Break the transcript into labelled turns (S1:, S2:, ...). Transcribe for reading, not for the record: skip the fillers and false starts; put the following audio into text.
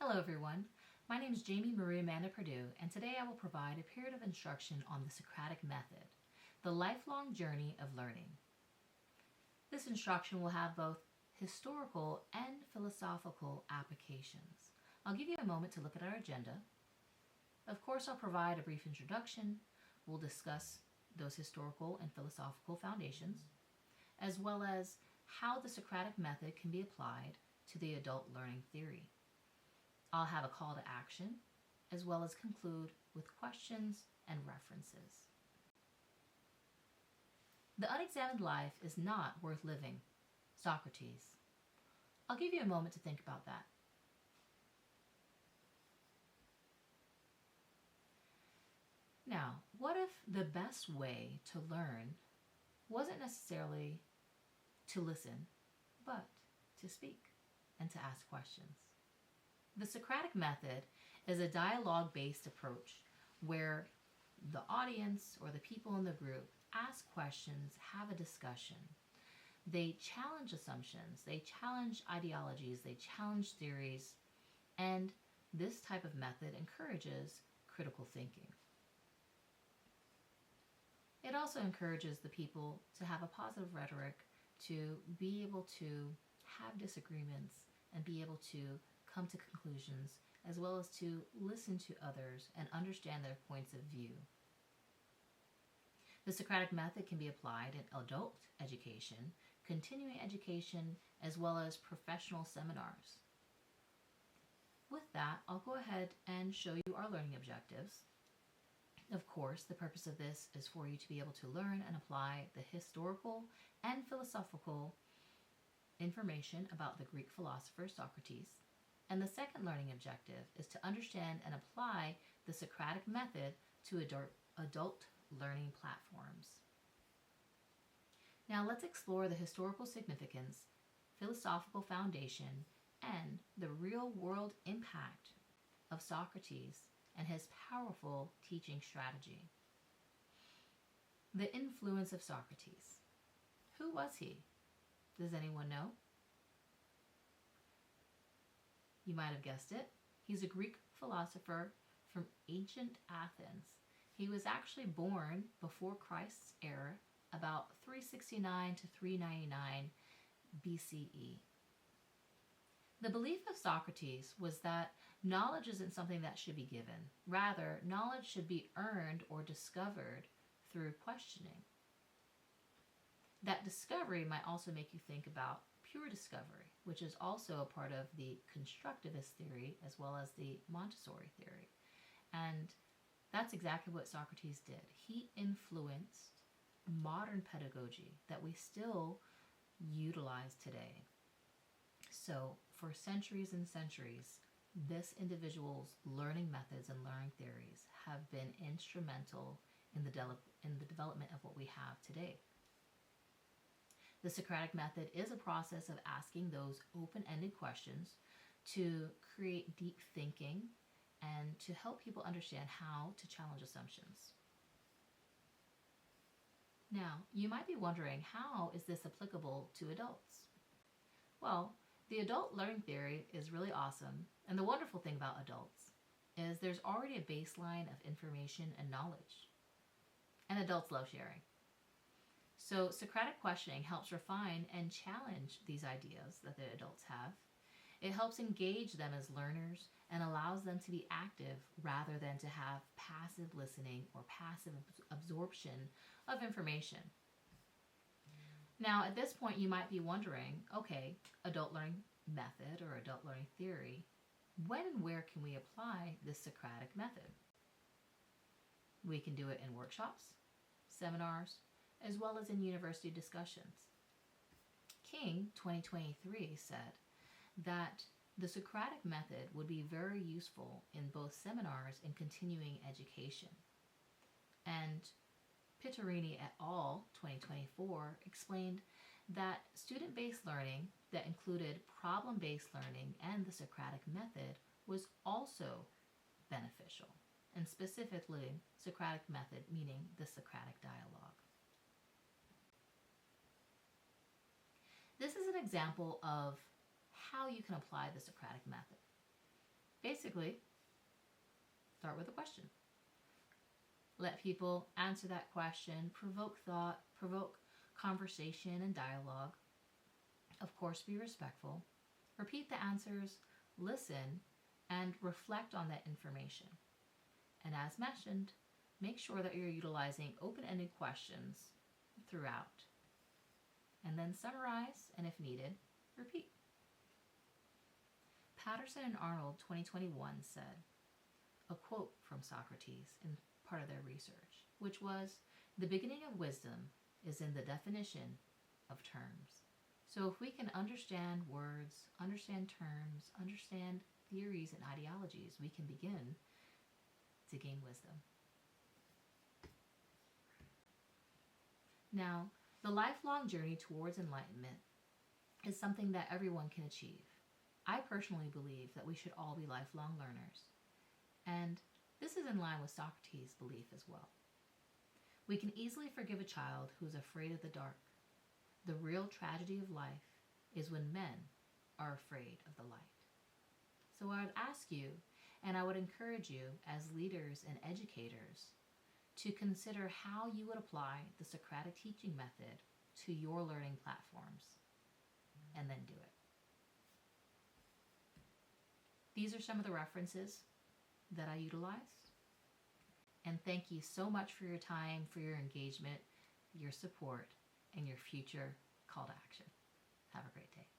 S1: Hello everyone, my name is Jamie Marie Amanda Perdue, and today I will provide a period of instruction on the Socratic method, the lifelong journey of learning. This instruction will have both historical and philosophical applications. I'll give you a moment to look at our agenda. Of course, I'll provide a brief introduction. We'll discuss those historical and philosophical foundations, as well as how the Socratic method can be applied to the adult learning theory. I'll have a call to action, as well as conclude with questions and references. The unexamined life is not worth living. Socrates. I'll give you a moment to think about that. Now, what if the best way to learn wasn't necessarily to listen, but to speak and to ask questions? The Socratic method is a dialogue-based approach where the audience or the people in the group ask questions, have a discussion. They challenge assumptions, they challenge ideologies, they challenge theories, and this type of method encourages critical thinking. It also encourages the people to have a positive rhetoric, to be able to have disagreements and be able to come to conclusions, as well as to listen to others and understand their points of view. The Socratic method can be applied in adult education, continuing education, as well as professional seminars. With that, I'll go ahead and show you our learning objectives. Of course, the purpose of this is for you to be able to learn and apply the historical and philosophical information about the Greek philosopher Socrates. And the second learning objective is to understand and apply the Socratic method to adult learning platforms. Now let's explore the historical significance, philosophical foundation, and the real-world impact of Socrates and his powerful teaching strategy. The influence of Socrates. Who was he? Does anyone know? You might have guessed it. He's a Greek philosopher from ancient Athens. He was actually born before Christ's era, about 369 to 399 BCE. The belief of Socrates was that knowledge isn't something that should be given. Rather, knowledge should be earned or discovered through questioning. That discovery might also make you think about pure discovery, which is also a part of the constructivist theory as well as the Montessori theory. And that's exactly what Socrates did. He influenced modern pedagogy that we still utilize today. So for centuries and centuries, this individual's learning methods and learning theories have been instrumental in the development of what we have today. The Socratic method is a process of asking those open-ended questions to create deep thinking and to help people understand how to challenge assumptions. Now, you might be wondering, how is this applicable to adults? Well, the adult learning theory is really awesome, and the wonderful thing about adults is there's already a baseline of information and knowledge, and adults love sharing. So Socratic questioning helps refine and challenge these ideas that the adults have. It helps engage them as learners and allows them to be active rather than to have passive listening or passive absorption of information. Now, at this point, you might be wondering, okay, adult learning method or adult learning theory, when and where can we apply this Socratic method? We can do it in workshops, seminars, as well as in university discussions. King, 2023, said that the Socratic method would be very useful in both seminars and continuing education. And Pitorini et al., 2024, explained that student-based learning that included problem-based learning and the Socratic method was also beneficial, and specifically Socratic method meaning the Socratic dialogue. This is an example of how you can apply the Socratic method. Basically, start with a question. Let people answer that question, provoke thought, provoke conversation and dialogue. Of course, be respectful. Repeat the answers, listen, and reflect on that information. And as mentioned, make sure that you're utilizing open-ended questions throughout. And then summarize, and if needed, repeat. Patterson and Arnold 2021 said, a quote from Socrates in part of their research, which was, "The beginning of wisdom is in the definition of terms." So if we can understand words, understand terms, understand theories and ideologies, we can begin to gain wisdom. Now, the lifelong journey towards enlightenment is something that everyone can achieve. I personally believe that we should all be lifelong learners. And this is in line with Socrates' belief as well. We can easily forgive a child who is afraid of the dark. The real tragedy of life is when men are afraid of the light. So I would ask you, and I would encourage you as leaders and educators, to consider how you would apply the Socratic teaching method to your learning platforms, and then do it. These are some of the references that I utilized. And thank you so much for your time, for your engagement, your support, and your future call to action. Have a great day.